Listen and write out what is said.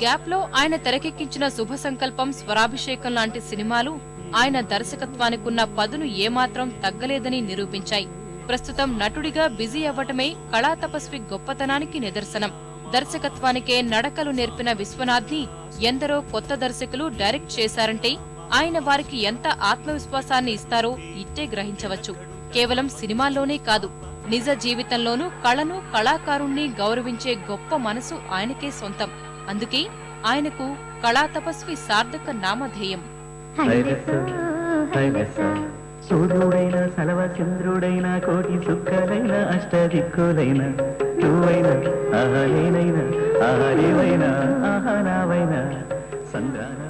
Gap లో ఆయన తెరకెక్కించిన శుభ సంకల్పం, స్వరాభిషేకం లాంటి సినిమాలు ఆయన దర్శకత్వానికున్న పదును ఏమాత్రం తగ్గలేదని నిరూపించాయి. ప్రస్తుతం నటుడిగా బిజీ అవ్వటమే కళా తపస్వి గొప్పతనానికి నిదర్శనం. దర్శకత్వానికే నడకలు నేర్పిన విశ్వనాథ్ని ఎందరో కొత్త దర్శకులు డైరెక్ట్ చేశారంటే ఆయన వారికి ఎంత ఆత్మవిశ్వాసాన్ని ఇస్తారో ఇట్టే గ్రహించవచ్చు. కేవలం సినిమాల్లోనే కాదు, నిజ జీవితంలోనూ కళను, కళాకారుణ్ణి గౌరవించే గొప్ప మనసు ఆయనకే సొంతం. అందుకే ఆయనకు కళా తపస్వి సార్థక నామధేయం. సూర్యుడైన సలవ చంద్రుడైన కోటి సుక్కలైన అష్టదిక్కులైన నువ్వైనా ఆహా నేనైనా ఆహా నీవైనా ఆహా నావైనా సంద్రాన